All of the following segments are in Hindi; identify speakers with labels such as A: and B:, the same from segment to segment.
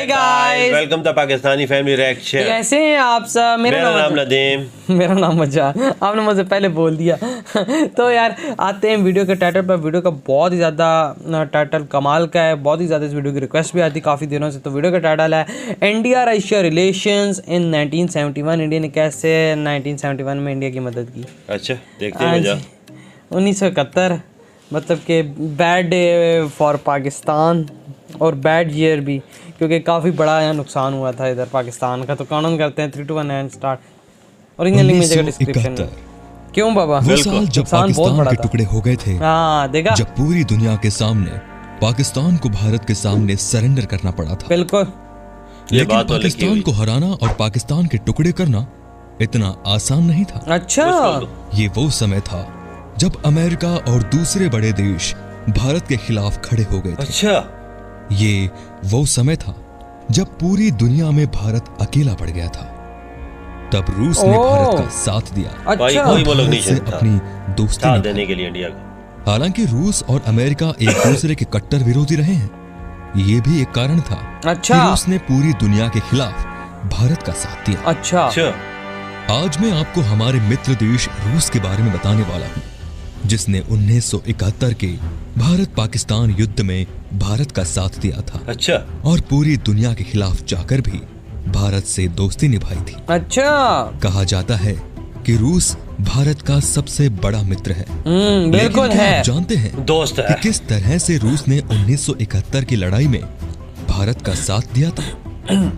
A: Guys,
B: welcome to Pakistani family reaction.
A: कैसे हैं आप सब?
B: मेरा नाम नदीम।
A: मेरा नाम मजाद। आपने मुझे पहले बोल दिया। तो यार आते हैं वीडियो के टाइटल पर। वीडियो का बहुत ही ज़्यादा टाइटल कमाल का है, बहुत ही ज़्यादा इस वीडियो की रिक्वेस्ट भी आती काफ़ी दिनों से। तो वीडियो का टाइटल है India Russia relations in 1971। India ने कैसे 1971 में इंडिया की मदद की।
B: अच्छा देखते हैं मजा।
A: 1971 मतलब कि बैड डे फॉर पाकिस्तान और बैड ईयर भी, क्योंकि काफ़ी बड़ा यहाँ नुकसान हुआ था इधर पाकिस्तान का। तो काउंट करते हैं 3 2 1 एंड स्टार्ट। ओरिजिनल लिंक मिल जाएगा डिस्क्रिप्शन में। क्यों बाबा?
C: वो साल जब पाकिस्तान के टुकड़े हो गए थे।
A: हाँ देखा,
C: जब पूरी दुनिया के सामने पाकिस्तान को भारत के सामने सरेंडर करना पड़ा था।
A: बिल्कुल।
C: लेकिन पाकिस्तान को हराना और पाकिस्तान के टुकड़े करना इतना आसान नहीं था।
A: अच्छा,
C: ये वो समय था जब अमेरिका और दूसरे बड़े देश भारत के खिलाफ खड़े हो गए थे।
B: अच्छा,
C: ये वो समय था जब पूरी दुनिया में भारत अकेला पड़ गया था। तब रूस ने भारत का साथ दिया।
A: अच्छा,
B: कोई मुल्क नहीं
C: से अपनी दोस्ती
B: साथ
C: निभाई।
B: देने के लिए इंडिया का।
C: हालांकि रूस और अमेरिका एक दूसरे के कट्टर विरोधी रहे हैं। ये भी एक कारण था
A: अच्छा,
C: कि रूस ने पूरी दुनिया के खिलाफ भारत का साथ दिया।
A: अच्छा,
C: आज मैं आपको हमारे मित्र देश रूस के बारे में बताने वाला हूँ, जिसने 1971 के भारत पाकिस्तान युद्ध में भारत का साथ दिया था।
B: अच्छा,
C: और पूरी दुनिया के खिलाफ जाकर भी भारत से दोस्ती निभाई थी।
A: अच्छा।
C: कहा जाता है कि रूस भारत का सबसे बड़ा मित्र है।
A: बिल्कुल
C: लेकिन क्या
A: है,
C: आप जानते हैं
B: दोस्त है
C: कि किस तरह से रूस ने 1971 की लड़ाई में भारत का साथ दिया था?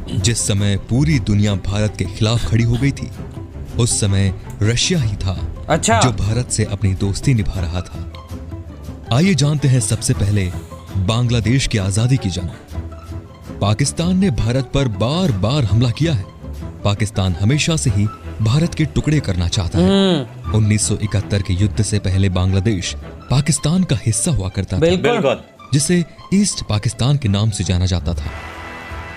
C: जिस समय पूरी दुनिया भारत के खिलाफ खड़ी हो गई थी, उस समय रशिया ही था
A: अच्छा,
C: जो भारत से अपनी दोस्ती निभा रहा था। आइए जानते हैं सबसे पहले बांग्लादेश की आजादी की जंग। पाकिस्तान ने भारत पर बार बार हमला किया है। पाकिस्तान हमेशा से ही भारत के टुकड़े करना चाहता है। 1971 के युद्ध से पहले बांग्लादेश पाकिस्तान का हिस्सा हुआ करता था,
B: बिल्कुल,
C: जिसे ईस्ट पाकिस्तान के नाम से जाना जाता था।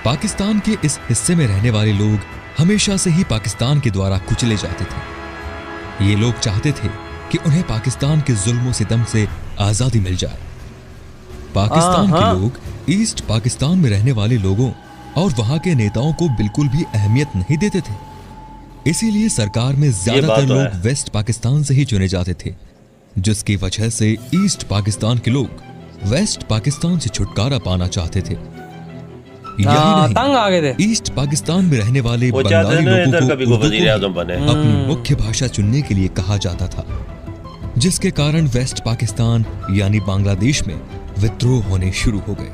C: पाकिस्तान के इस हिस्से में रहने वाले लोग हमेशा से ही पाकिस्तान के द्वारा कुचले जाते थे। ये लोग चाहते थे कि उन्हें पाकिस्तान के जुल्म सितम से आजादी मिल जाए। पाकिस्तान के लोग ईस्ट पाकिस्तान में रहने वाले लोगों और वहां के नेताओं को बिल्कुल भी अहमियत नहीं देते थे। इसीलिए सरकार में ज्यादातर लोग वेस्ट पाकिस्तान से ही चुने जाते थे, जिसकी वजह से ईस्ट पाकिस्तान के लोग वेस्ट पाकिस्तान से छुटकारा पाना चाहते थे। यही
A: तंग आ गए थे।
C: नहीं, ईस्ट पाकिस्तान में रहने वाले बंगाली लोगों को अपनी मुख्य भाषा चुनने के लिए कहा जाता था, जिसके कारण वेस्ट पाकिस्तान यानी बांग्लादेश में विद्रोह होने शुरू हो गए।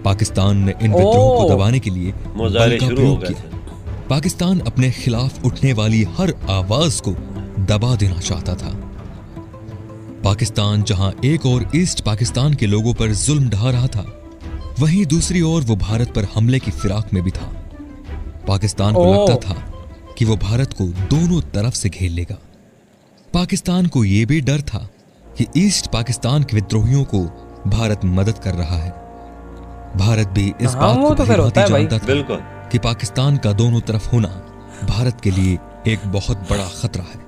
C: पाकिस्तान ने इन विद्रोह को दबाने के लिए बल का प्रयोग किया। पाकिस्तान अपने खिलाफ उठने वाली हर आवाज को दबा देना चाहता था। पाकिस्तान जहां एक और ईस्ट पाकिस्तान के लोगों पर जुल्म ढा रहा था, वहीं दूसरी ओर वो भारत पर हमले की फिराक में भी था। पाकिस्तान को लगता था कि वो भारत को दोनों तरफ से घेर लेगा। पाकिस्तान को यह भी डर था कि ईस्ट पाकिस्तान के विद्रोहियों को भारत मदद कर रहा है। भारत भी इस बात को भली-भांति जानता था कि पाकिस्तान का दोनों तरफ होना भारत के लिए एक बहुत बड़ा खतरा है।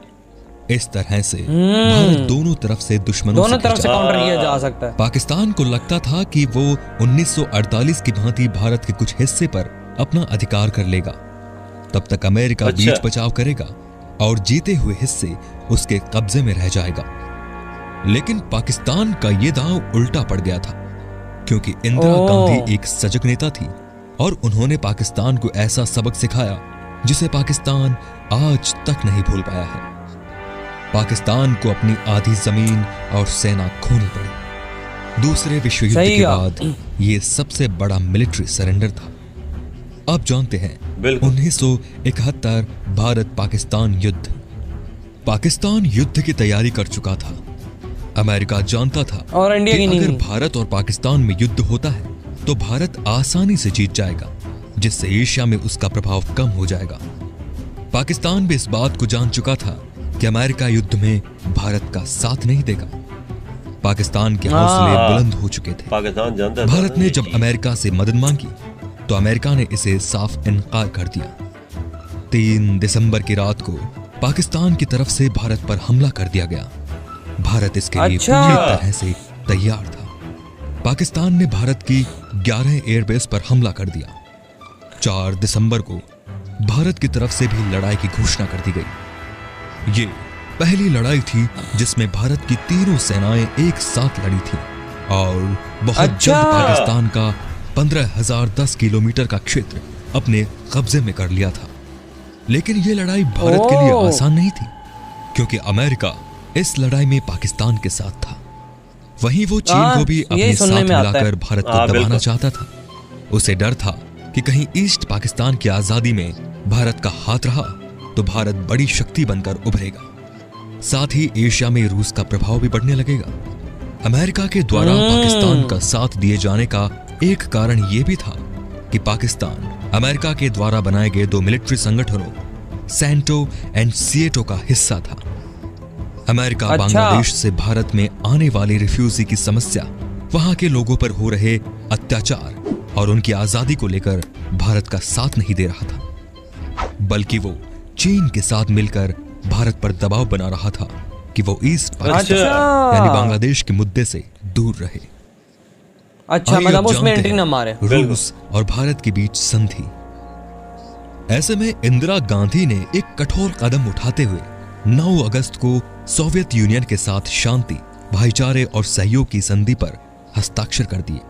C: इस तरह से भारत दोनों तरफ से दुश्मनों से
A: काउंटर किया जा सकता है।
C: पाकिस्तान को लगता था कि वो 1948 की भांति भारत के कुछ हिस्से पर अपना अधिकार कर लेगा। तब तक अमेरिका बीच बचाव करेगा और जीते हुए हिस्से उसके कब्जे में रह जाएगा। लेकिन पाकिस्तान का ये दांव उल्टा पड़ गया था, क्योंकि इंदिरा गांधी एक सजग नेता थी और उन्होंने पाकिस्तान को ऐसा सबक सिखाया जिसे पाकिस्तान आज तक नहीं भूल पाया है। पाकिस्तान को अपनी आधी जमीन और सेना खोनी पड़ी। दूसरे विश्व युद्ध के बाद ये सबसे बड़ा मिलिट्री सरेंडर था। अब जानते हैं 1971 भारत पाकिस्तान युद्ध। पाकिस्तान युद्ध की तैयारी कर चुका था। अमेरिका जानता था
A: और इंडिया
C: कि
A: की
C: अगर भारत और पाकिस्तान में युद्ध होता है तो भारत आसानी से जीत जाएगा, जिससे एशिया में उसका प्रभाव कम हो जाएगा। पाकिस्तान भी इस बात को जान चुका था कि अमेरिका युद्ध में भारत का साथ नहीं देगा। पाकिस्तान के हौसले बुलंद हो चुके थे।
B: पाकिस्तान जानता था
C: भारत ने जब अमेरिका से मदद मांगी तो अमेरिका ने इसे साफ इनकार कर दिया। 3 दिसंबर की रात को पाकिस्तान की तरफ से भारत पर हमला कर दिया गया। भारत इसके लिए पूरी तरह से तैयार था। पाकिस्तान ने भारत की 11 एयरबेस पर हमला कर दिया। 4 दिसंबर को भारत की तरफ से भी लड़ाई की घोषणा कर दी गई। ये पहली लड़ाई थी जिसमें भारत की तीनों सेनाएं एक साथ लड़ी थी और बहुत जल्द पाकिस्तान का 15,010 किलोमीटर का क्षेत्र अपने कब्जे में कर लिया था। लेकिन यह लड़ाई भारत के लिए आसान नहीं थी, क्योंकि अमेरिका इस लड़ाई में पाकिस्तान के साथ था। वहीं वो चीन को भी अपने साथ मिलाकर भारत को दबाना चाहता था। उसे डर था कि कहीं ईस्ट पाकिस्तान की आजादी में भारत का हाथ रहा तो भारत बड़ी शक्ति बनकर उभरेगा। साथ ही एशिया में रूस का प्रभाव भी बढ़ने लगेगा। अमेरिका के द्वारा पाकिस्तान का साथ दिए जाने का एक कारण यह भी था कि पाकिस्तान अमेरिका के द्वारा बनाए गए 2 मिलिट्री संगठनों सैंटो एंड सिएटो का हिस्सा था। अमेरिका बांग्लादेश से भारत में आने वाली रिफ्यूजी की समस्या, वहां के लोगों पर हो रहे अत्याचार और उनकी आजादी को लेकर भारत का साथ नहीं दे रहा था, बल्कि वो चीन के साथ मिलकर भारत पर दबाव बना रहा था कि वो ईस्ट पाकिस्तान यानी बांग्लादेश के मुद्दे से दूर रहे।
A: मतलब उसमें एंट्री न मारे।
C: रूस और भारत के बीच संधि। ऐसे में इंदिरा गांधी ने एक कठोर कदम उठाते हुए 9 अगस्त को सोवियत यूनियन के साथ शांति, भाईचारे और सहयोग की संधि पर हस्ताक्षर कर दिए,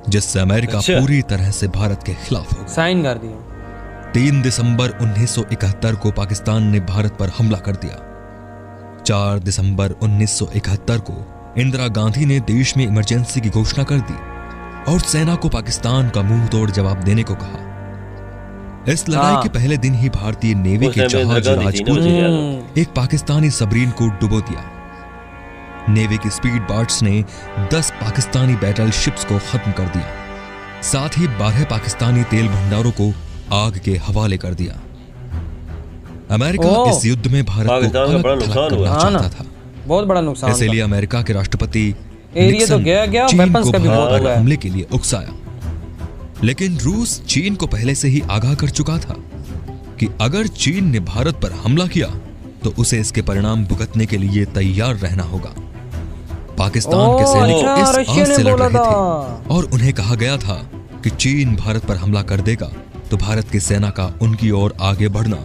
C: जिससे अमेरिका पूरी तरह से भारत के खिलाफ हो गया।
A: साइन कर दिया।
C: 3 दिसंबर 1971 को पाकिस्तान ने भारत पर हमला कर दिया। 4 दिसंबर 1971 को इंदिरा गांधी ने देश में इमरजेंसी की घोषणा कर दी और सेना को पाकिस्तान का मुंह तोड़ जवाब देने को कहा। इस लड़ाई के पहले दिन ही भारतीय नेवी के जहाज राजपूत ने एक पाकिस्तानी सबमरीन को डुबो दिया। नेवी की स्पीड बोट्स ने 10 पाकिस्तानी बैटल शिप्स को खत्म कर दिया। साथ ही 12 पाकिस्तानी तेल भंडारों को आग के हवाले कर दिया। अमेरिका इस युद्ध में भारत को अलग करना चाहता था।
A: बहुत बड़ा नुकसान।
C: इसलिए अमेरिका के राष्ट्रपति
A: एरिया तो गया वेपन्स का भी बहुत हुआ है।
C: हमले के लिए उकसाया। लेकिन रूस चीन को पहले से ही आगाह कर चुका था कि अगर चीन ने भारत पर हमला किया तो उसे इसके परिणाम भुगतने के लिए तैयार रहना होगा। पाकिस्तान के सैनिक इस आस से लड़ रहे थे और उन्हें कहा गया था कि चीन भारत पर हमला कर देगा तो भारत की सेना का उनकी ओर आगे बढ़ना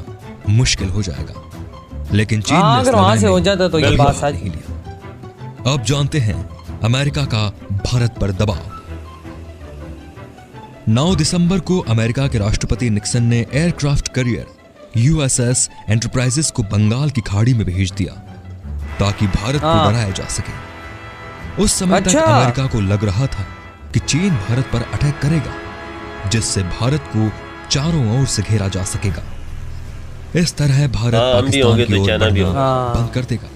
C: मुश्किल हो जाएगा। लेकिन चीन ने
A: अगर वहां से हो जाता तो ये बात
C: नहीं लिया। अब जानते हैं अमेरिका का भारत पर दबाव। 9 दिसंबर को अमेरिका के राष्ट्रपति निक्सन ने एयरक्राफ्ट कैरियर यूएसएस एंटरप्राइजेस को बंगाल की खाड़ी में भेज दिया ताकि भारत को डराया जा सके। उस समय तक अमेरिका को लग रहा था कि चीन भारत पर अटैक करेगा, जिससे भारत को चारों ओर से घेरा जा सकेगा। इस तरह भारत पाकिस्तान की ओर बढ़ना बंद कर देगा।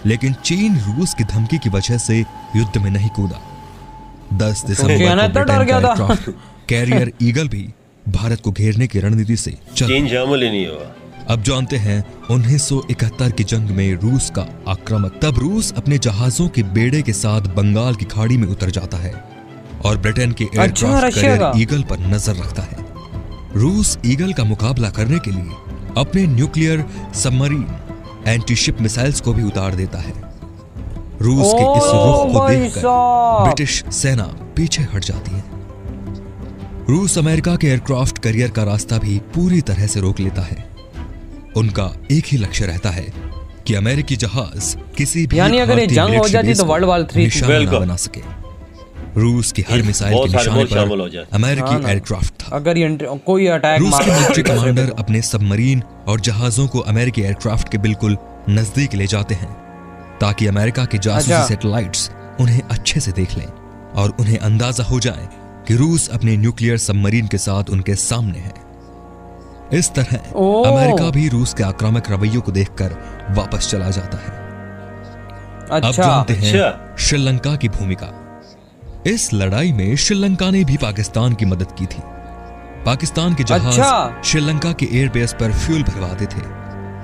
C: लेकिन चीन रूस की धमकी की वजह से युद्ध में नहीं कूदा। 10 दिसंबर को ब्रिटेन का एयरक्राफ्ट कैरियर ईगल भी भारत को घेरने की रणनीति से चीन शामिल ही नहीं हुआ। अब जानते हैं 1971 की जंग में रूस का आक्रमण। तब रूस अपने जहाजों के बेड़े के साथ बंगाल की खाड़ी में उतर जाता है और ब्रिटेन के एयरक्राफ्ट कैरियर ईगल पर नजर रखता है। रूस ईगल का मुकाबला करने के लिए अपने nuclear submarine anti ship missiles को भी उतार देता है। रूस के इस रुख को देखकर ब्रिटिश सेना पीछे हट जाती है। रूस अमेरिका के एयरक्राफ्ट कैरियर का रास्ता भी पूरी तरह से रोक लेता है। उनका एक ही लक्ष्य रहता है कि अमेरिकी जहाज किसी भी
A: यानी अगर ये जंग हो जाती तो वर्ल्ड वॉर 3
C: निशाना बना सके। रूस की हर मिसाइल के निशाने पर अमेरिकी एयरक्राफ्ट था।
A: अगर कोई अटैक
C: रूस के मिलिट्री कमांडर अपने सबमरीन और जहाजों को अमेरिकी एयरक्राफ्ट के बिल्कुल नजदीक ले जाते हैं ताकि अमेरिका के जासूसी सैटेलाइट्स उन्हें अच्छे से देख लें और उन्हें अंदाजा हो जाए कि रूस अपने न्यूक्लियर सबमरीन के साथ उनके सामने है। इस तरह अमेरिका भी रूस के आक्रामक रवैयों को देखकर वापस चला जाता है। अब जानते हैं श्रीलंका की भूमिका। इस लड़ाई में श्रीलंका ने भी पाकिस्तान की मदद की थी। पाकिस्तान के जहाज श्रीलंका के एयरबेस पर फ्यूल भरवाते थे।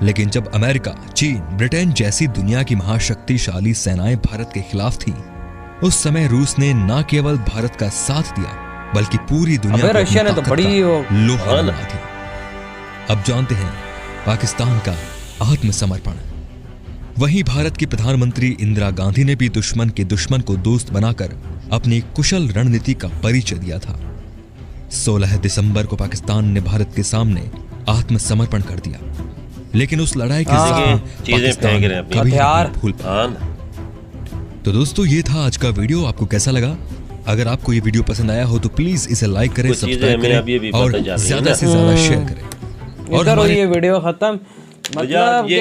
C: लेकिन जब अमेरिका, चीन, ब्रिटेन जैसी दुनिया की महाशक्तिशाली सेनाएं भारत के खिलाफ थी, उस समय रूस ने न केवल भारत का साथ दिया बल्कि पूरी दुनिया को
A: रशिया ने तो बड़ी
C: लोहा बना दी। अब जानते हैं पाकिस्तान का आत्मसमर्पण। वहीं भारत की प्रधानमंत्री इंदिरा गांधी ने भी दुश्मन के दुश्मन को दोस्त बनाकर अपनी कुशल रणनीति का परिचय दिया था। 16 दिसंबर को पाकिस्तान ने भारत के सामने आत्मसमर्पण कर दिया, लेकिन उस लड़ाई के जख्म पाकिस्तान कभी नहीं भूल पाया। तो दोस्तों, ये था आज का वीडियो। आपको कैसा लगा? अगर आपको ये वीडियो पसंद आया हो तो प्लीज इसे लाइक करें, सब्सक्राइब करें और ज्यादा से ज्यादा शेयर करें।
A: और हमारी ये वीडियो खत्म, मतलब कि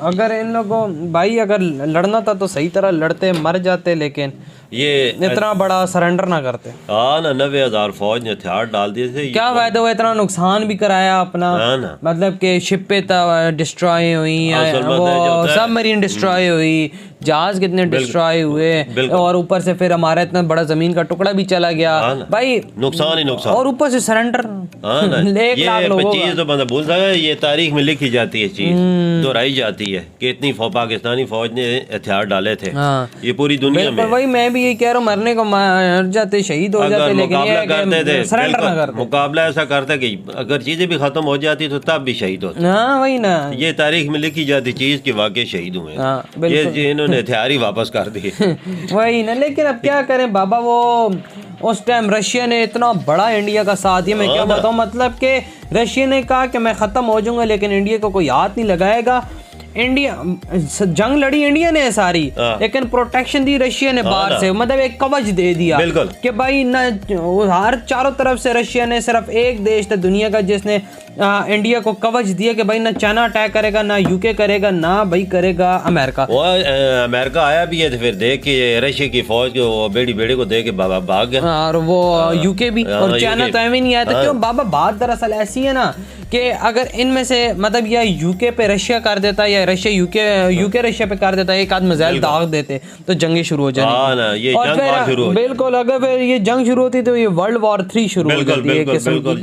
A: अगर इन लोगों भाई अगर लड़ना था तो सही तरह लड़ते, मर जाते, लेकिन
B: ये
A: इतना बड़ा सरेंडर ना करते।
B: हाँ ना, 90,000 फौज ने हथियार डाल दिए थे।
A: क्या फायदा हुआ, इतना नुकसान भी कराया अपना, मतलब कि शिपें डिस्ट्रॉय हुई, वो सबमरीन डिस्ट्रॉय हुई, जहाज कितने डिस्ट्रॉय हुए, और ऊपर से फिर हमारा इतना बड़ा जमीन का टुकड़ा भी चला गया भाई,
B: नुकसान ही नुकसान,
A: और ऊपर से सरेंडर।
B: चीज तो बंदा भूल सकता है, ये तारीख में लिखी जाती है, चीज दोहराई जाती है कि इतनी पाकिस्तानी फौज ने हथियार डाले थे। ये पूरी दुनिया में,
A: वही मैं भी यही कह रहा हूँ, मरने को मर जाते, शहीद हो जाते, लेकिन सरेंडर ना करते।
B: मुकाबला ऐसा करते कि अगर चीजें भी खत्म हो जाती तो तब भी शहीद होते।
A: हाँ वही ना, ये
B: तारीख में लिखी जाती चीज के वाकई शहीद हुए, ये इन्होंने हथियार ही वापस कर दिए।
A: वही ना, लेकिन अब क्या करें बाबा, वो उस टाइम रशिया ने इतना बड़ा इंडिया का साथ दिया, मैं क्या बताऊं, मतलब कि रशिया ने कहा कि मैं खत्म हो जाऊंगा लेकिन इंडिया को कोई हाथ नहीं लगाएगा। इंडिया जंग लड़ी इंडिया ने सारी, लेकिन प्रोटेक्शन दी रशिया ने बाहर से, मतलब एक कवच दे दिया कि भाई ना, हर चारों तरफ से रशिया ने, सिर्फ एक देश था दुनिया का जिसने इंडिया को कवच दिया कि भाई ना चाइना अटैक करेगा, ना यूके करेगा, ना भाई करेगा अमेरिका।
B: वो अमेरिका आया भी है तो फिर देख के रशिया की फौज को बेड़ी बेड़ी को देख के बाबा भाग गया,
A: और वो यूके भी, और चाइना तो एवं नहीं आया था। क्यों बाबा, बात दरअसल ऐसी है ना कि अगर इनमें से मतलब या यूके पे रशिया कर देता या रशिया यूके रशिया पे कर देता, एक आध मिसाइल दाग देते तो जंगे शुरू हो जाती। और फिर बिल्कुल अगर फिर ये जंग शुरू होती तो ये वर्ल्ड वॉर 3 शुरू हो जाती है किस्म की,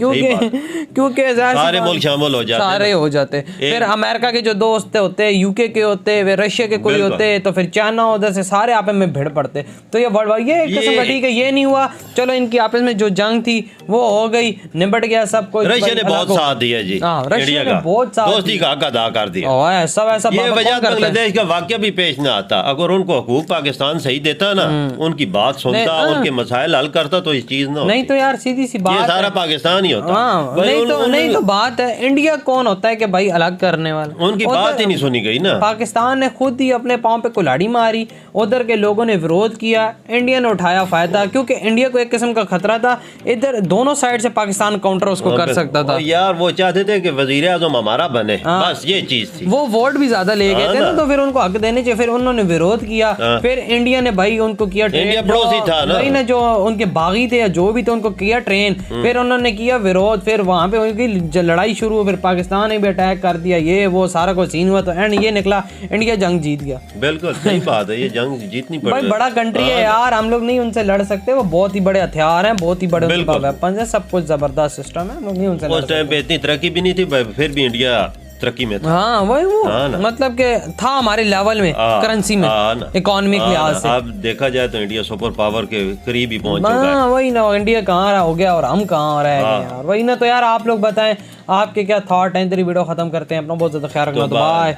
A: क्योंकि
B: सारे मुल्क शामिल हो जाते,
A: सारे हो जाते। फिर अमेरिका के जो दोस्त होते, यूके के होते, वे रशिया के कोई होते, तो फिर चाइना उधर से सारे आपस में भिड़ पड़ते, तो ये वर्ल्ड वॉर, ये किस्म का ठीक है, ये नहीं हुआ। चलो इनकी आपस में जो जंग थी वो हो गई, निपट गया सब कुछ।
B: रशिया ने बहुत साथ दिया जी,
A: रशिया ने बहुत साथ,
B: दोस्ती का हक अदा कर दिया।
A: सब ऐसा
B: ये वजह बांग्लादेश का वाकया भी पेश ना आता, अगर उनको हुकूक पाकिस्तान सही देता ना, उनकी बात सुनता, उनके मसाइल हल करता तो इस चीज ना होती।
A: नहीं तो यार सीधी सी बात,
B: ये सारा पाकिस्तान ही होता।
A: नहीं तो बात है, इंडिया कौन होता है कि भाई अलग करने वाला,
B: उनकी बात ही नहीं सुनी गई ना।
A: पाकिस्तान ने खुद ही अपने पांव पे कुल्हाड़ी मारी, उधर के लोगों ने विरोध किया, इंडिया ने उठाया फायदा, क्योंकि इंडिया को एक किस्म का खतरा था, इधर दोनों साइड से पाकिस्तान काउंटर उसको कर सकता था।
B: यार वो चाहते थे कि वजीर आजम हमारा बने, बस ये चीज थी।
A: वो वोट भी ज्यादा ले गए थे ना, तो फिर उनको हक देने चाहिए, फिर उन्होंने विरोध किया, फिर इंडिया ने भाई उनको किया ट्रेन, ना जो उनके बागी थे या जो भी थे उनको किया ट्रेन, फिर उन्होंने किया विरोध, फिर वहां पे उनकी लड़ाई शुरू, फिर पाकिस्तान ने भी अटैक कर दिया, ये वो सारा कुछ सीन हुआ, तो एंड ये निकला इंडिया जंग जीत गया।
B: बिल्कुल सही बात है, ये जंग जीतनी पड़ी।
A: भाई बड़ा कंट्री है यार, हम लोग नहीं उनसे लड़ सकते, वो बहुत ही बड़े हथियार हैं, बहुत ही बड़े वेपन्स हैं, सब कुछ जबरदस्त सिस्टम है, हम लोग नहीं उनसे लड़ सकते।
B: उस टाइम पे इतनी तरक्की भी नहीं थी, फिर भी इंडिया तरक्की में था।
A: हाँ वही वो मतलब कि था हमारे लेवल में, करेंसी में, इकोनॉमिक लिहाज से।
B: अब देखा जाए तो इंडिया सुपर पावर के करीब ही पहुंच चुका है।
A: वही ना, इंडिया कहाँ हो गया और हम कहाँ रह गए यार, वही ना। तो यार आप लोग बताएं आपके क्या थॉट हैं, तेरी वीडियो खत्म करते हैं, अपना बहुत ज्यादा ख्याल रखना, तो बाय।